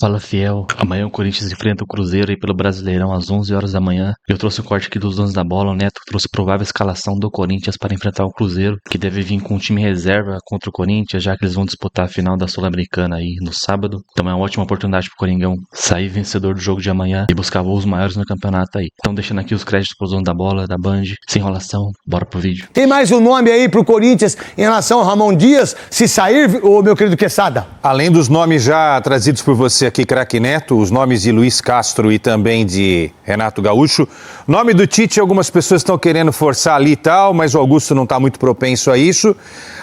Fala, fiel. Amanhã o Corinthians enfrenta o Cruzeiro aí pelo Brasileirão às 11 horas da manhã. Eu trouxe o corte aqui dos donos da bola. O Neto trouxe provável escalação do Corinthians para enfrentar o Cruzeiro, que deve vir com um time reserva contra o Corinthians, já que eles vão disputar a final da Sul-Americana aí no sábado. Então é uma ótima oportunidade pro Coringão sair vencedor do jogo de amanhã e buscar voos maiores no campeonato aí. Então deixando aqui os créditos pros donos da bola, da Band. Sem enrolação, bora pro vídeo. Tem mais um nome aí pro Corinthians em relação ao Ramon Dias, se sair, ô meu querido Quesada? Além dos nomes já trazidos por você aqui, craque Neto, os nomes de Luiz Castro e também de Renato Gaúcho. Nome do Tite, algumas pessoas estão querendo forçar ali e tal, mas o Augusto não está muito propenso a isso.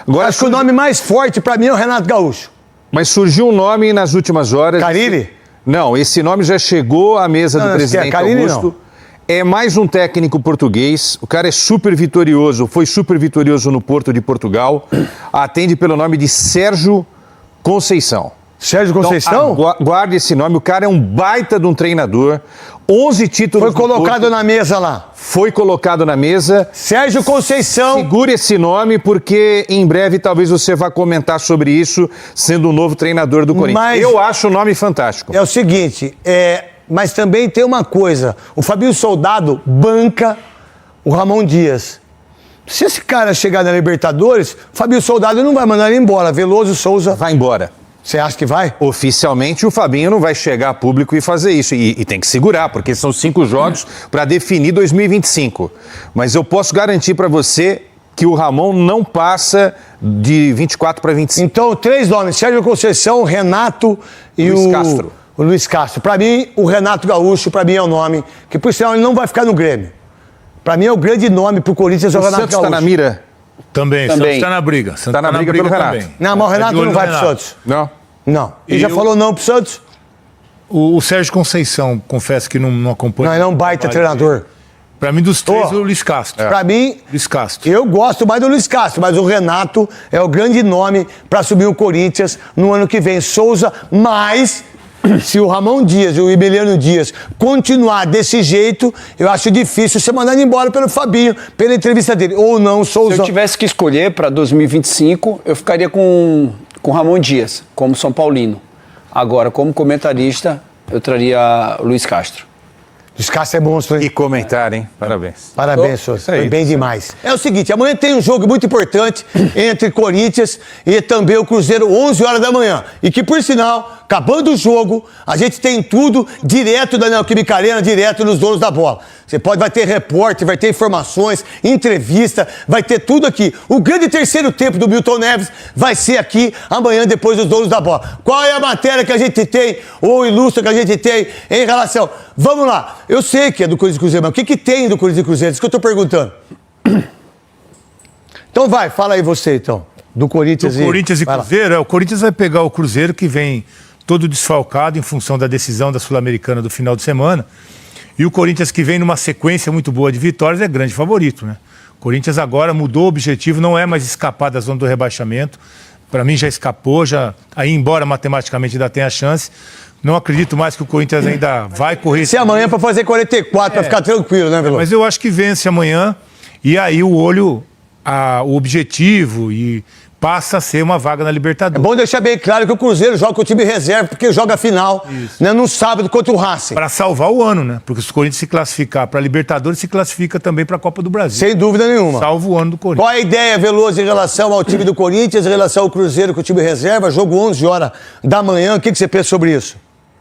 Agora, acho que o nome mais forte pra mim é o Renato Gaúcho. Mas surgiu um nome nas últimas horas. Carille? Não, esse nome já chegou à mesa do presidente Augusto. Não. É mais um técnico português, o cara é super vitorioso, foi super vitorioso no Porto de Portugal, atende pelo nome de Sérgio Conceição. Sérgio Conceição? Então, guarde esse nome, o cara é um baita de um treinador, 11 títulos. Foi colocado na mesa lá. Foi colocado na mesa. Sérgio Conceição. Segure esse nome, porque em breve talvez você vá comentar sobre isso, sendo o novo treinador do Corinthians. Mas eu acho o nome fantástico. É o seguinte, mas também tem uma coisa, o Fabinho Soldado banca o Ramon Dias. Se esse cara chegar na Libertadores, o Fabinho Soldado não vai mandar ele embora, Veloso Souza... Vai embora. Você acha que vai? Oficialmente o Fabinho não vai chegar a público e fazer isso. E tem que segurar, porque são 5 jogos para definir 2025. Mas eu posso garantir para você que o Ramon não passa de 24 para 25. Então, 3 nomes, Sérgio Conceição, Renato e Luiz Castro. O Luiz Castro. Para mim, o Renato Gaúcho, para mim é o nome, que por sinal ele não vai ficar no Grêmio. Para mim é o grande nome pro Corinthians, é o Renato Santos Gaúcho. Está na mira? Também, Santos está na briga. Está na briga pelo Renato. Também. Não, mas o Renato não vai pro Santos. Não? Não. Ele já falou não pro Santos? O Sérgio Conceição, confesso que não acompanha. Não, ele é um baita treinador. Para mim, dos 3, o Luiz Castro. Para mim, Luiz Castro. Eu gosto mais do Luiz Castro, mas o Renato é o grande nome para assumir o Corinthians no ano que vem. Souza, mas se o Ramon Dias e o Emiliano Dias continuar desse jeito, eu acho difícil ser mandado embora pelo Fabinho, pela entrevista dele. Ou não, Souza. Se eu tivesse que escolher para 2025, eu ficaria com Ramon Dias, como São Paulino. Agora, como comentarista, eu traria Luiz Castro. Luiz Castro é monstro, hein? E comentar, hein? Parabéns. Parabéns, Souza. Foi bem demais. É o seguinte, amanhã tem um jogo muito importante entre Corinthians e também o Cruzeiro, 11 horas da manhã. E que, por sinal, acabando o jogo, a gente tem tudo direto da Neoquímica Arena, direto nos donos da bola. Vai ter repórter, vai ter informações, entrevista, vai ter tudo aqui. O grande terceiro tempo do Milton Neves vai ser aqui amanhã, depois dos donos da bola. Qual é a matéria que a gente tem, ou ilustra que a gente tem em relação... Vamos lá, eu sei que é do Corinthians e Cruzeiro, mas o que tem do Corinthians e Cruzeiro? Isso que eu tô perguntando. Então vai, fala aí você então, do Corinthians e Cruzeiro. O Corinthians vai pegar o Cruzeiro, que vem todo desfalcado em função da decisão da Sul-Americana do final de semana. E o Corinthians, que vem numa sequência muito boa de vitórias, é grande favorito, né? O Corinthians agora mudou o objetivo, não é mais escapar da zona do rebaixamento. Para mim já escapou, aí embora matematicamente ainda tenha chance. Não acredito mais que o Corinthians ainda vai correr... Se amanhã para fazer 44, para ficar tranquilo, né, Veloso? Mas eu acho que vence amanhã, e aí o objetivo e... passa a ser uma vaga na Libertadores. É bom deixar bem claro que o Cruzeiro joga com o time reserva, porque joga a final, né, no sábado contra o Racing. Para salvar o ano, né? Porque se o Corinthians se classificar para a Libertadores, se classifica também para a Copa do Brasil. Sem dúvida nenhuma. Salva o ano do Corinthians. Qual a ideia, Veloso, em relação ao time do Corinthians, em relação ao Cruzeiro com o time reserva? Jogo 11 horas da manhã, o que você pensa sobre isso?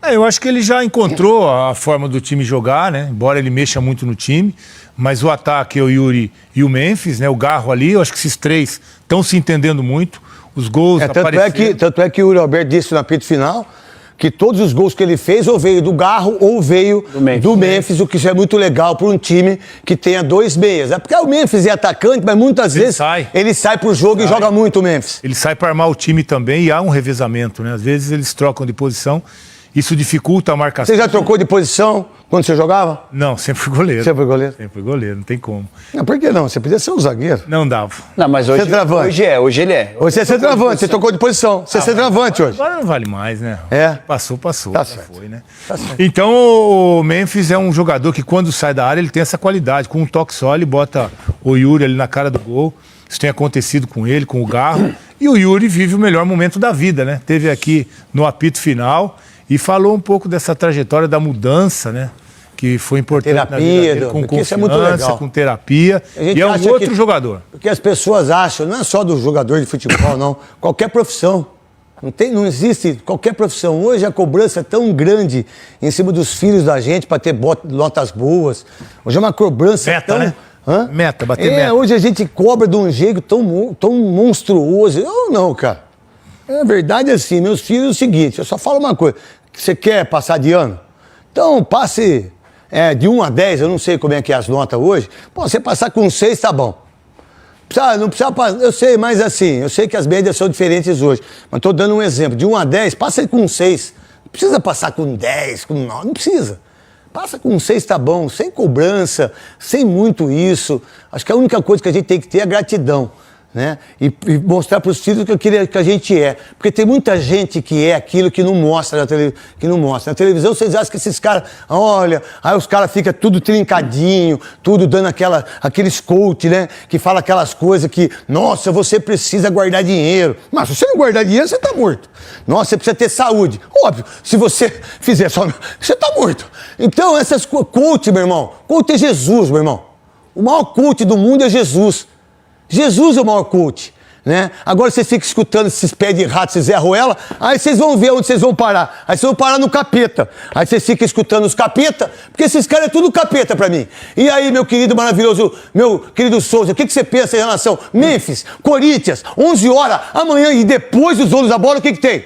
Eu acho que ele já encontrou a forma do time jogar, né? Embora ele mexa muito no time. Mas o ataque é o Yuri e o Memphis, né? O Garro ali, eu acho que esses 3 estão se entendendo muito. Os gols apareceram. Tanto é que o Yuri Alberto disse no apito final que todos os gols que ele fez ou veio do Garro ou veio do Memphis, o que isso é muito legal para um time que tenha 2 meias. É porque o Memphis é atacante, mas muitas vezes ele sai pro jogo e joga muito o Memphis. Ele sai para armar o time também e há um revezamento, né? Às vezes eles trocam de posição. Isso dificulta a marcação. Você já trocou de posição quando você jogava? Não, sempre fui goleiro. Sempre foi goleiro? Sempre fui goleiro, não tem como. Não, por que não? Você podia ser um zagueiro. Não dava. Não, mas hoje, hoje ele é. Hoje você é centroavante, você trocou de posição. Você é centroavante hoje. Agora não vale mais, né? É? Passou. Tá já certo. foi, né? Tá certo. Então o Memphis é um jogador que quando sai da área ele tem essa qualidade. Com um toque só ele bota o Yuri ali na cara do gol. Isso tem acontecido com ele, com o Garro. E o Yuri vive o melhor momento da vida, né? Teve aqui no apito final E falou um pouco dessa trajetória da mudança, né? Que foi importante terapia, na vida dele, com porque confiança, isso é muito legal. com terapia. E é um outro jogador. Porque as pessoas acham, não é só do jogador de futebol, não. Qualquer profissão. Não existe qualquer profissão. Hoje a cobrança é tão grande em cima dos filhos da gente para ter notas boas. Hoje é uma cobrança meta, tão... né? Hã? Meta, bater meta. Hoje a gente cobra de um jeito tão monstruoso. Eu não, cara. A verdade é assim, meus filhos é o seguinte, eu só falo uma coisa. Você quer passar de ano? Então passe de 1 a 10, eu não sei como é que é as notas hoje. Pô, você passar com 6 tá bom. Não precisa passar, eu sei, mas assim, eu sei que as médias são diferentes hoje. Mas estou dando um exemplo, de 1 a 10, passa com 6. Não precisa passar com 10, com 9, não precisa. Passa com 6 tá bom, sem cobrança, sem muito isso. Acho que a única coisa que a gente tem que ter é gratidão, né? E mostrar para os filhos que a gente é. Porque tem muita gente que é aquilo que não mostra na televisão. Na televisão vocês acham que esses caras, olha, aí os caras ficam tudo trincadinho, tudo dando aqueles coach, né? Que fala aquelas coisas que, nossa, você precisa guardar dinheiro. Mas se você não guardar dinheiro, você tá morto. Nossa, você precisa ter saúde. Óbvio, se você fizer só, você tá morto. Então, essas coach, meu irmão, coach é Jesus, meu irmão. O maior coach do mundo é Jesus. Jesus é o maior coach, né? Agora vocês ficam escutando esses pés de rato, esses Zé Ruela, aí vocês vão ver onde vocês vão parar. Aí vocês vão parar no capeta. Aí vocês ficam escutando os capeta, porque esses caras é tudo capeta pra mim. E aí, meu querido maravilhoso, meu querido Souza, o que você pensa em relação? Memphis, Corinthians, 11 horas, amanhã, e depois dos donos da bola, o que tem?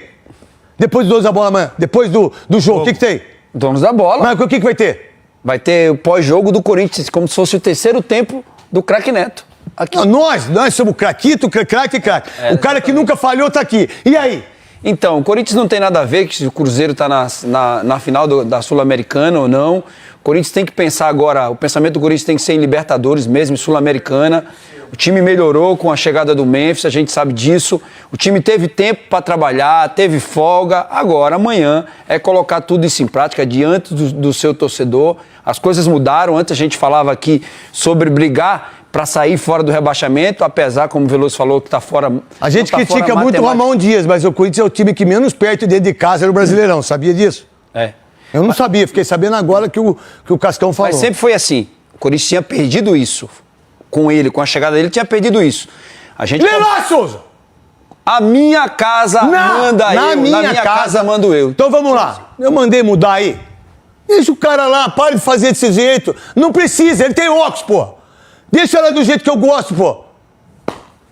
Depois dos donos da bola amanhã, depois do jogo, o que tem? Donos da bola. Mas o que vai ter? Vai ter o pós-jogo do Corinthians, como se fosse o terceiro tempo do craque Neto. Aqui. Não, nós somos craquito, craque. O cara que nunca falhou tá aqui. E aí? Então, o Corinthians não tem nada a ver que se o Cruzeiro tá na final da Sul-Americana ou não. O Corinthians tem que pensar agora, o pensamento do Corinthians tem que ser em Libertadores mesmo, em Sul-Americana. O time melhorou com a chegada do Memphis, a gente sabe disso. O time teve tempo para trabalhar, teve folga. Agora, amanhã, é colocar tudo isso em prática diante do seu torcedor. As coisas mudaram. Antes a gente falava aqui sobre brigar para sair fora do rebaixamento, apesar, como o Veloso falou, que está fora... A gente critica muito o Ramon Dias, mas o Corinthians é o time que menos perde dentro de casa no Brasileirão. Sabia disso? É. Eu não sabia, fiquei sabendo agora que o Cascão falou. Mas sempre foi assim. O Corinthians tinha perdido isso. Com ele, com a chegada dele, tinha perdido isso. A gente... Lê lá, Souza! A minha casa manda eu. Na minha casa mando eu. Então vamos lá. Eu mandei mudar aí. Deixa o cara lá, para de fazer desse jeito. Não precisa, ele tem óculos, pô. Deixa ela do jeito que eu gosto, pô.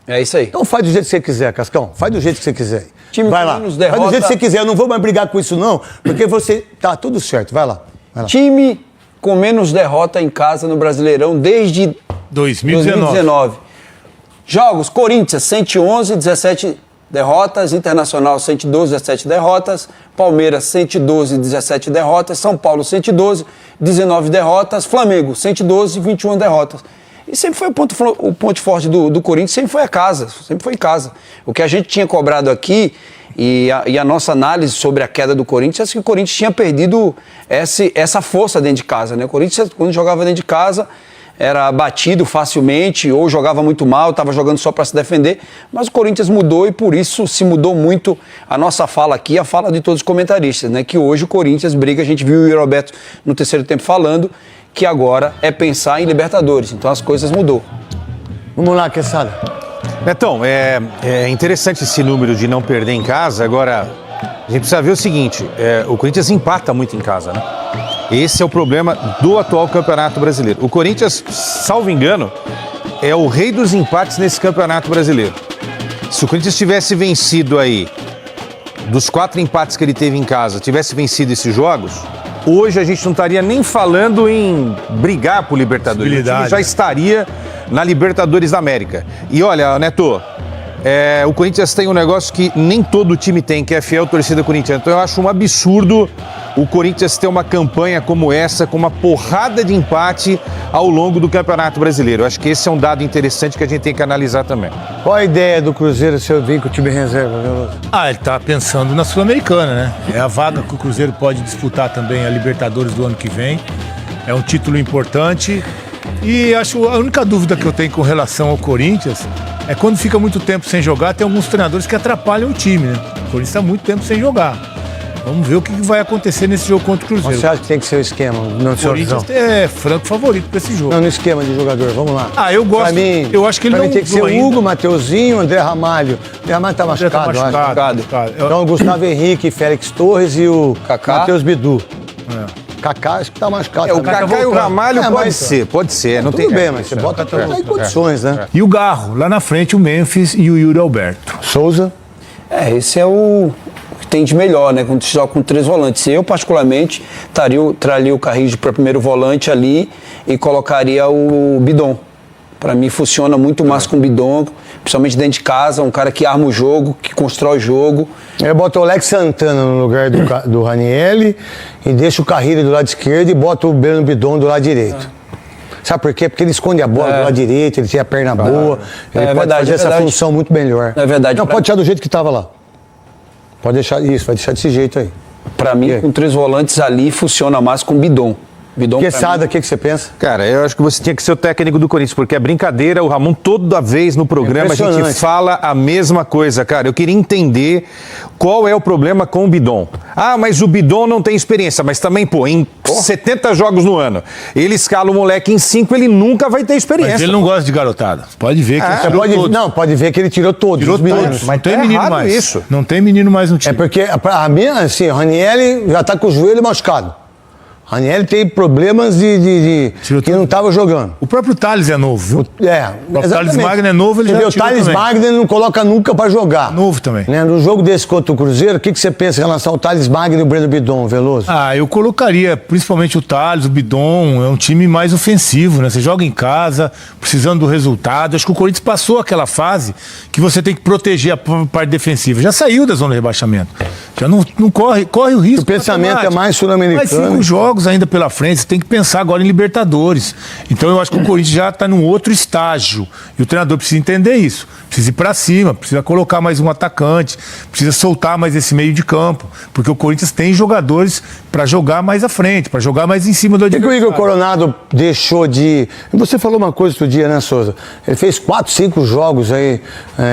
É isso aí. Então faz do jeito que você quiser, Cascão. Faz do jeito que você quiser. Time vai lá. Faz do jeito que você quiser. Eu não vou mais brigar com isso, não. Porque você... Tá tudo certo. Vai lá. Time com menos derrota em casa no Brasileirão desde 2019. Jogos, Corinthians, 111, 17 derrotas. Internacional, 112, 17 derrotas. Palmeiras, 112, 17 derrotas. São Paulo, 112, 19 derrotas. Flamengo, 112, 21 derrotas. E sempre foi o ponto forte do Corinthians, sempre foi a casa, sempre foi em casa. O que a gente tinha cobrado aqui e a nossa análise sobre a queda do Corinthians é que o Corinthians tinha perdido essa força dentro de casa, né? O Corinthians, quando jogava dentro de casa, era batido facilmente ou jogava muito mal, estava jogando só para se defender, mas o Corinthians mudou e por isso se mudou muito a nossa fala aqui, a fala de todos os comentaristas, né? Que hoje o Corinthians briga, a gente viu o Roberto no terceiro tempo falando que agora é pensar em Libertadores, então as coisas mudou. Vamos lá, Quesada. Betão, é interessante esse número de não perder em casa, agora a gente precisa ver o seguinte, o Corinthians empata muito em casa, né? Esse é o problema do atual Campeonato Brasileiro. O Corinthians, salvo engano, é o rei dos empates nesse Campeonato Brasileiro. Se o Corinthians tivesse vencido aí, dos 4 empates que ele teve em casa, tivesse vencido esses jogos, hoje a gente não estaria nem falando em brigar por Libertadores. O time já estaria na Libertadores da América. E olha, Neto, o Corinthians tem um negócio que nem todo time tem, que é a fiel torcida corintiana. Então eu acho um absurdo o Corinthians ter uma campanha como essa, com uma porrada de empate ao longo do Campeonato Brasileiro. Eu acho que esse é um dado interessante que a gente tem que analisar também. Qual a ideia do Cruzeiro se eu vir com o time reserva, Veloso? Ele tá pensando na Sul-Americana, né? É a vaga que o Cruzeiro pode disputar também a Libertadores do ano que vem. É um título importante. E acho a única dúvida que eu tenho com relação ao Corinthians é quando fica muito tempo sem jogar, tem alguns treinadores que atrapalham o time, né? O Corinthians está muito tempo sem jogar. Vamos ver o que vai acontecer nesse jogo contra o Cruzeiro. Você acha que tem que ser o esquema? Não, o Corinthians é franco favorito para esse jogo. Não, no esquema de jogador, vamos lá. Eu gosto. Pra mim, eu acho que ele não tem que ser o Hugo, Mateuzinho, André Ramalho. André Ramalho tá machucado, eu acho. Então, o Gustavo Henrique, Félix Torres e o Matheus Bidu. Kaká, acho que tá machucado. O Kaká e o Ramalho pode ser. Não tudo bem, mas você bota em condições, né? E o Garro, lá na frente, o Memphis e o Yuri Alberto. Souza. Esse é o que tem de melhor, né? Quando você joga com 3 volantes. Eu, particularmente, traria o Carrillo para primeiro volante ali e colocaria o Bidon. Para mim, funciona muito mais com o Bidon, principalmente dentro de casa, um cara que arma o jogo, que constrói o jogo. Eu boto o Alex Santana no lugar do Ranieri e deixo o Carrillo do lado esquerdo e boto o Breno Bidon do lado direito. Sabe por quê? Porque ele esconde a bola do lado direito, ele tem a perna boa, ele pode fazer essa função muito melhor. É verdade. Não, pode deixar do jeito que estava lá. Pode deixar isso, vai deixar desse jeito aí. Para mim, com 3 volantes ali, funciona mais com o Bidon. Quesada, o que você pensa? Cara, eu acho que você tinha que ser o técnico do Corinthians, porque é brincadeira, o Ramon toda vez no programa a gente fala a mesma coisa, cara. Eu queria entender qual é o problema com o Bidon. Mas o Bidon não tem experiência, mas também, em 70 jogos no ano, ele escala o moleque em 5, ele nunca vai ter experiência. Mas ele não gosta de garotada. Pode ver que ele tirou todos. Não, pode ver que ele tirou todos. Tirou todos. Mas não tem menino mais. Isso. Não tem menino mais no time. É porque, a minha, assim, o Ranieri já tá com o joelho machucado. Ranieri tem problemas que não estava jogando. O próprio Thales é novo, viu? O próprio Thales Magno é novo, ele já tirou também. O Thales Magno ele não coloca nunca para jogar. Novo também. Né? No jogo desse contra o Cruzeiro, o que você pensa em relação ao Thales Magno e o Breno Bidon, Veloso? Eu colocaria principalmente o Thales, o Bidon, é um time mais ofensivo, né? Você joga em casa, precisando do resultado. Acho que o Corinthians passou aquela fase que você tem que proteger a parte defensiva. Já saiu da zona de rebaixamento. Já não corre o risco. O pensamento é mais sul-americano. Mais 5 jogos ainda pela frente, você tem que pensar agora em Libertadores. Então eu acho que o Corinthians já está num outro estágio. E o treinador precisa entender isso. Precisa ir para cima, precisa colocar mais um atacante, precisa soltar mais esse meio de campo. Porque o Corinthians tem jogadores para jogar mais à frente, para jogar mais em cima do adversário. Por que o Igor Coronado deixou de... Você falou uma coisa outro dia, né, Souza? Ele fez 4, 5 jogos aí,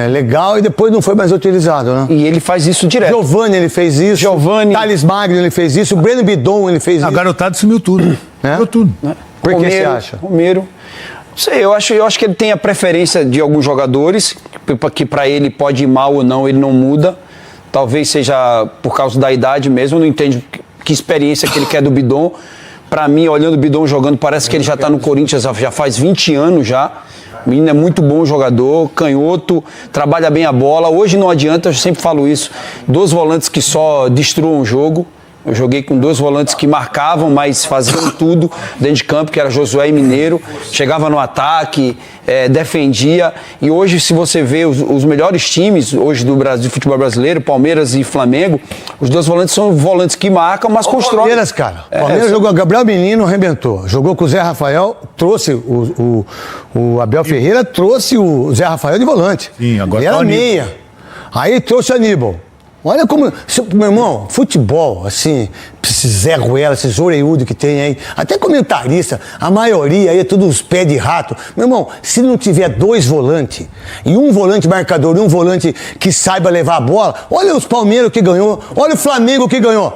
legal, e depois não foi mais utilizado, né? E ele faz isso direto. Giovani, ele fez isso. Thales Magno, ele fez isso. O Breno Bidon, ele fez isso. A garotada sumiu tudo. Sumiu tudo. Por que você acha? Romero. Não sei, eu acho que ele tem a preferência de alguns jogadores, que para ele pode ir mal ou não, ele não muda. Talvez seja por causa da idade mesmo, eu não entendo que experiência que ele quer do Bidon. Para mim, olhando o Bidon jogando, parece que ele já está no Corinthians já faz 20 anos já. O menino é muito bom jogador, canhoto, trabalha bem a bola. Hoje não adianta, eu sempre falo isso, 2 volantes que só destruam o jogo. Eu joguei com 2 volantes que marcavam, mas faziam tudo dentro de campo, que era Josué e Mineiro. Chegava no ataque, defendia. E hoje, se você vê os melhores times hoje do Brasil, do futebol brasileiro, Palmeiras e Flamengo, os 2 volantes são volantes que marcam, mas constroem. Palmeiras, cara. Palmeiras jogou, Gabriel Menino arrebentou. Jogou com o Zé Rafael, trouxe o Abel Ferreira, trouxe o Zé Rafael de volante. Sim, agora ele era meia. Aí trouxe o Aníbal. Olha como... Meu irmão, futebol, assim, esses Zé Ruela, esses orelhudos que tem aí, até comentarista, a maioria aí é tudo uns pés de rato. Meu irmão, se não tiver 2 volantes, e um volante marcador e um volante que saiba levar a bola, olha os Palmeiras que ganhou, olha o Flamengo que ganhou.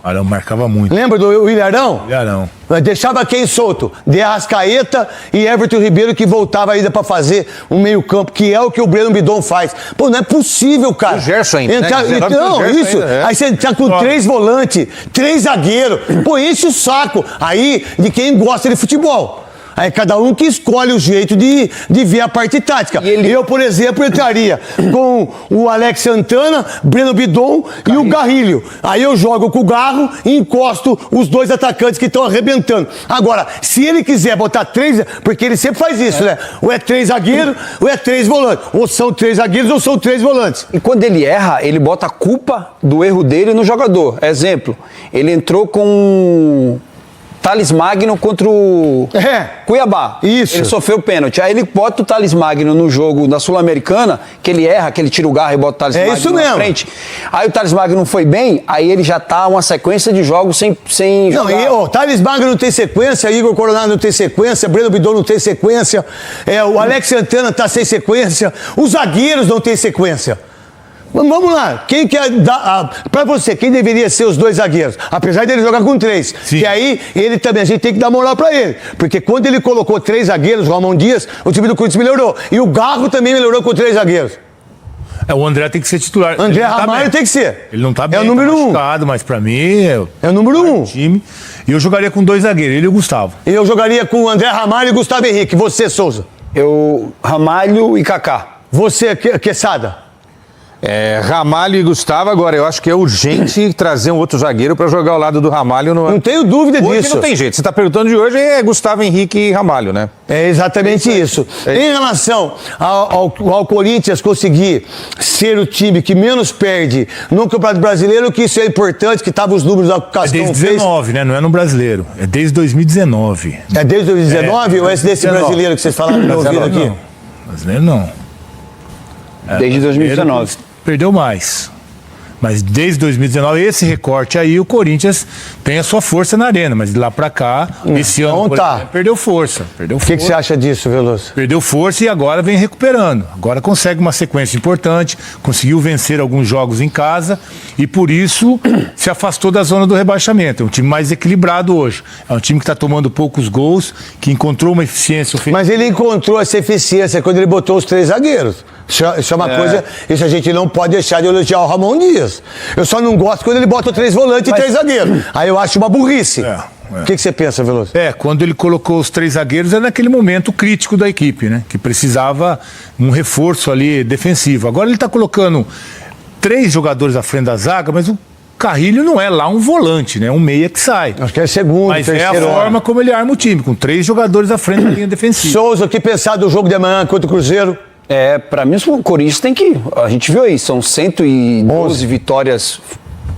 Arão marcava muito. Lembra do William Arão? William Arão. Deixava quem solto? De Arrascaeta e Everton Ribeiro, que voltava ainda pra fazer um meio campo, que é o que o Breno Bidon faz. Pô, não é possível, cara. O Gerson ainda, Então, isso. Ainda, Aí você tá com 3 volantes, 3 zagueiros. Pô, enche o saco aí de quem gosta de futebol. Aí cada um que escolhe o jeito de ver a parte tática. Eu, por exemplo, entraria com o Alex Santana, Breno Bidon e o Garrilho. Aí eu jogo com o Garro e encosto os 2 atacantes que estão arrebentando. Agora, se ele quiser botar 3, porque ele sempre faz isso, né? Ou é 3 zagueiros, ou é 3 volantes. Ou são 3 zagueiros, ou são 3 volantes. E quando ele erra, ele bota a culpa do erro dele no jogador. Exemplo, ele entrou com Thales Magno contra o Cuiabá. Isso. Ele sofreu pênalti. Aí ele bota o Thales Magno no jogo da Sul-Americana, que ele erra, que ele tira o garro e bota o Thales Magno isso na mesmo. frente. Aí o Thales Magno não foi bem, aí ele já tá uma sequência de jogos sem jogar. Não, Thales Magno não tem sequência, Igor Coronado não tem sequência, Breno Bidon não tem sequência, o Alex Santana tá sem sequência, os zagueiros não tem sequência. Vamos lá, quem quer dar. Pra você, quem deveria ser os 2 zagueiros? Apesar dele jogar com 3. Sim. Que aí, ele também, a gente tem que dar moral pra ele. Porque quando ele colocou 3 zagueiros, o Ramon Dias, o time do Corinthians melhorou. E o Garro também melhorou com 3 zagueiros. O André tem que ser titular. André Ramalho tem que ser. Ele não tá bem, é o número 1. Mas pra mim é o número 1. Time. E eu jogaria com 2 zagueiros, ele e o Gustavo. E eu jogaria com o André Ramalho e Gustavo Henrique. Você, Souza? Eu, Ramalho e Kaká. Você, Quesada? Ramalho e Gustavo. Agora, eu acho que é urgente trazer um outro zagueiro para jogar ao lado do Ramalho. Não tenho dúvida hoje disso. Não tem jeito. Você está perguntando de hoje, é Gustavo Henrique e Ramalho, né? É exatamente isso. Em relação ao Corinthians conseguir ser o time que menos perde no Campeonato Brasileiro, que isso é importante, que estavam os números da Cascão desde 2019, né? Não é no Brasileiro. É desde 2019. É desde 2019 ou é desse brasileiro que vocês falaram no meu ouvido aqui? Não. Brasileiro não. Desde 2019. Perdeu mais. Mas desde 2019, esse recorte aí, o Corinthians tem a sua força na arena. Mas de lá pra cá, esse ano, por exemplo, perdeu força. O que você acha disso, Veloso? Perdeu força e agora vem recuperando. Agora consegue uma sequência importante, conseguiu vencer alguns jogos em casa e por isso se afastou da zona do rebaixamento. É um time mais equilibrado hoje. É um time que está tomando poucos gols, que encontrou uma eficiência ofensiva. Mas ele encontrou essa eficiência quando ele botou os 3 zagueiros. Isso é uma coisa, isso a gente não pode deixar de elogiar o Ramon Dias. Eu só não gosto quando ele bota 3 volantes e 3 zagueiros. Aí eu acho uma burrice. O que você pensa, Veloso? Quando ele colocou os 3 zagueiros, era naquele momento crítico da equipe, né? Que precisava um reforço ali defensivo. Agora ele está colocando 3 jogadores à frente da zaga, mas o Carrilho não é lá um volante, né? Um meia que sai. Acho que é segundo, mas terceiro. É a forma como ele arma o time, com 3 jogadores à frente da linha defensiva. Souza, o que pensar do jogo de amanhã contra o Cruzeiro? Pra mim o Corinthians tem que... A gente viu aí, são 112 vitórias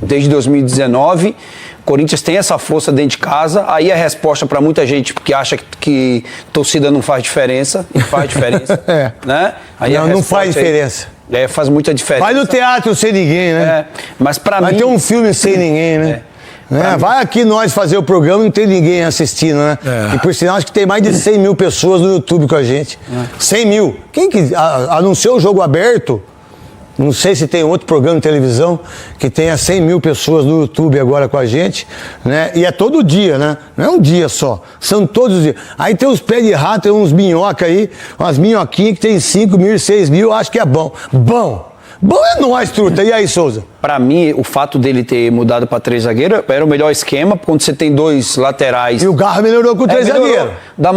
desde 2019. O Corinthians tem essa força dentro de casa. Aí a resposta para muita gente que acha que torcida não faz diferença. E faz diferença. Né? Aí não faz diferença. Faz muita diferença. Vai no teatro sem ninguém, né? Mas para mim... Vai ter um filme sem ninguém, né? Vai aqui nós fazer o programa e não tem ninguém assistindo, né? E por sinal, acho que tem mais de 100 mil pessoas no YouTube com a gente. 100 mil. Quem que anunciou o jogo aberto? Não sei se tem outro programa de televisão que tenha 100 mil pessoas no YouTube agora com a gente, né? E é todo dia, né? Não é um dia só, são todos os dias. Aí tem uns pés de rato, tem uns minhoca aí, umas minhoquinhas que tem 5 mil, 6 mil, acho que é bom. Bom é nóis, truta. E aí, Souza? Pra mim, o fato dele ter mudado pra 3 zagueiros era o melhor esquema, quando você tem 2 laterais. E o Garra melhorou com 3 zagueiros. Dá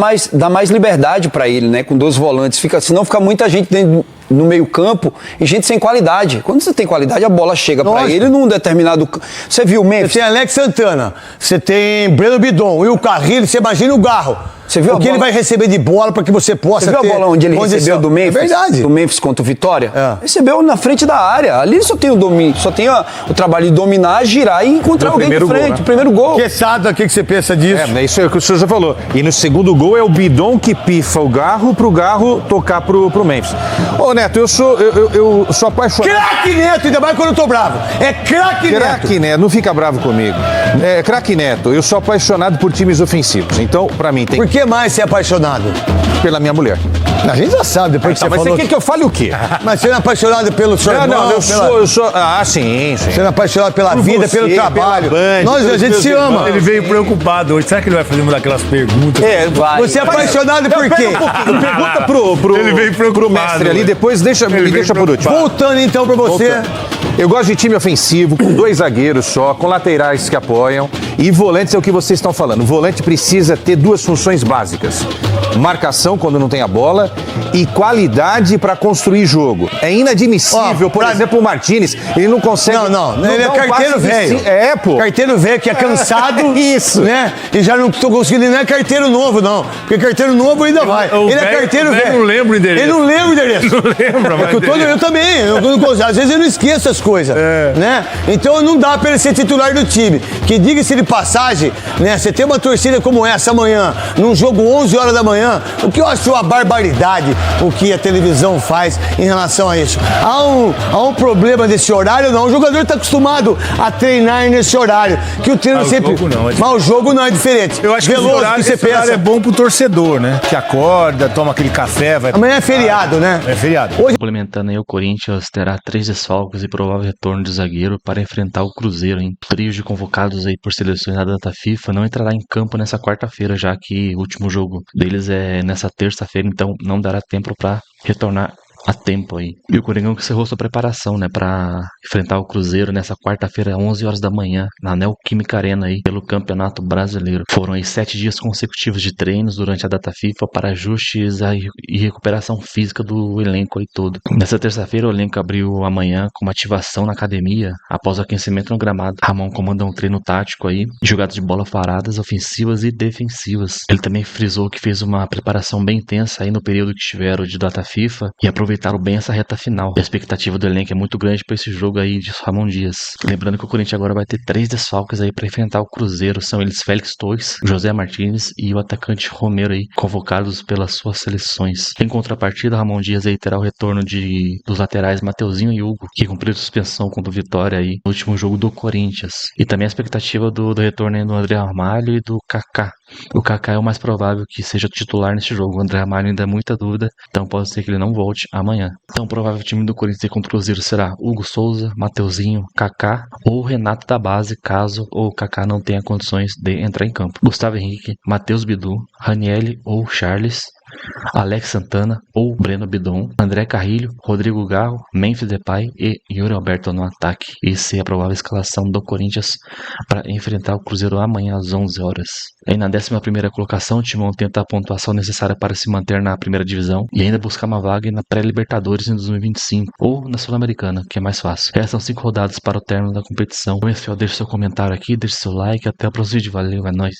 mais liberdade pra ele, né? Com 2 volantes. Senão fica muita gente dentro no meio-campo e gente sem qualidade. Quando você tem qualidade, a bola chega pra ele num determinado. Você viu o Memphis? Você tem Alex Santana, você tem Breno Bidon e o Carrilho, você imagina o Garro. Você viu o que ele vai receber de bola para que você possa ter. Você viu a bola onde ele recebeu do Memphis? É verdade. Do Memphis contra o Vitória? Recebeu na frente da área. Ali só tem o domínio, só tem o trabalho de dominar, girar e encontrar alguém de frente. Gol, né? O primeiro gol. Quesada, o que você pensa disso? Isso é o que o senhor já falou. E no segundo gol é o Bidon que pifa o Garro pro Garro tocar pro Memphis. Ô, Neto, eu sou apaixonado. Craque Neto, ainda mais quando eu tô bravo. É craque Neto. Craque Neto, não fica bravo comigo. Craque Neto, eu sou apaixonado por times ofensivos. Então, pra mim tem... Por que mais você é apaixonado? Pela minha mulher. A gente já sabe, depois que você mas falou... Mas você quer que eu fale o quê? Mas você não é apaixonado pelo seu irmão? Não, eu sou... Ah, sim. Você não é apaixonado pela vida, pelo trabalho. A gente se ama. Ele veio preocupado hoje. Será que ele vai fazer uma daquelas perguntas? Vai. Você é apaixonado por quê? Pergunta Ele veio preocupado, pro mestre ali, depois deixa por último. Voltando então pra você. Eu gosto de time ofensivo, com 2 zagueiros só, com laterais que apoiam. E volantes é o que vocês estão falando. O volante precisa ter 2 funções básicas. Marcação quando não tem a bola e qualidade para construir jogo. É inadmissível, por exemplo, o Martínez, ele não consegue... Não, ele é carteiro velho. Pô. Carteiro velho que é cansado. Isso. Né? E já não estou conseguindo, ele não é carteiro novo, não. Porque carteiro novo ainda vai. Ele é carteiro velho. Ele não lembra o endereço. Ele não lembra o endereço. Não lembra, mas eu também. Às vezes eu não esqueço as coisas. Né? Então não dá para ele ser titular do time. Que diga-se de passagem, né? Você tem uma torcida como essa amanhã, num jogo 11 horas da manhã, manhã, o que eu acho uma barbaridade o que a televisão faz em relação a isso. Há um problema desse horário, não. O jogador está acostumado a treinar nesse horário. Que o treino sempre. Mas o jogo não é diferente. Eu acho que esse horário é bom pro torcedor, né? Que acorda, toma aquele café, vai. Amanhã é feriado, né? É feriado. Hoje... Complementando aí, o Corinthians terá 3 desfalques e provável retorno de zagueiro para enfrentar o Cruzeiro, hein? Trios de convocados aí por seleções da data FIFA não entrará em campo nessa quarta-feira, já que o último jogo deles é nessa terça-feira, então não dará tempo para retornar a tempo aí. E o Coringão que encerrou sua preparação, né, para enfrentar o Cruzeiro nessa quarta-feira, 11 horas da manhã, na Neoquímica Arena aí, pelo Campeonato Brasileiro. Foram aí 7 dias consecutivos de treinos durante a data FIFA para ajustes e recuperação física do elenco aí todo. Nessa terça-feira, o elenco abriu amanhã com uma ativação na academia após o aquecimento no gramado. Ramon comanda um treino tático aí, jogadas de bola paradas, ofensivas e defensivas. Ele também frisou que fez uma preparação bem intensa aí no período que tiveram de data FIFA e aproveitaram bem essa reta final. A expectativa do elenco é muito grande para esse jogo aí de Ramon Dias. Lembrando que o Corinthians agora vai ter 3 desfalques aí para enfrentar o Cruzeiro. São eles Félix Torres, José Martins e o atacante Romero aí, convocados pelas suas seleções. Em contrapartida, Ramon Dias aí terá o retorno dos laterais Mateuzinho e Hugo, que cumpriram suspensão contra o Vitória aí no último jogo do Corinthians. E também a expectativa do retorno aí do André Ramalho e do Kaká. O Kaká é o mais provável que seja titular nesse jogo. O André Ramalho ainda é muita dúvida, então pode ser que ele não volte amanhã. Então o provável time do Corinthians contra o Cruzeiro será Hugo Souza, Mateuzinho, Kaká ou Renato da base, caso o Kaká não tenha condições de entrar em campo. Gustavo Henrique, Matheus Bidu, Ranielli ou Charles, Alex Santana ou Breno Bidon, André Carrilho, Rodrigo Garro, Memphis Depay e Yuri Alberto no ataque. Essa é a provável escalação do Corinthians para enfrentar o Cruzeiro amanhã às 11 horas. Aí na 11ª colocação, o Timão tenta a pontuação necessária para se manter na primeira divisão e ainda buscar uma vaga na pré-Libertadores em 2025 ou na Sul-Americana, que é mais fácil. Restam 5 rodadas para o término da competição. Então, deixe seu comentário aqui, deixe seu like, até o próximo vídeo. Valeu, é nóis!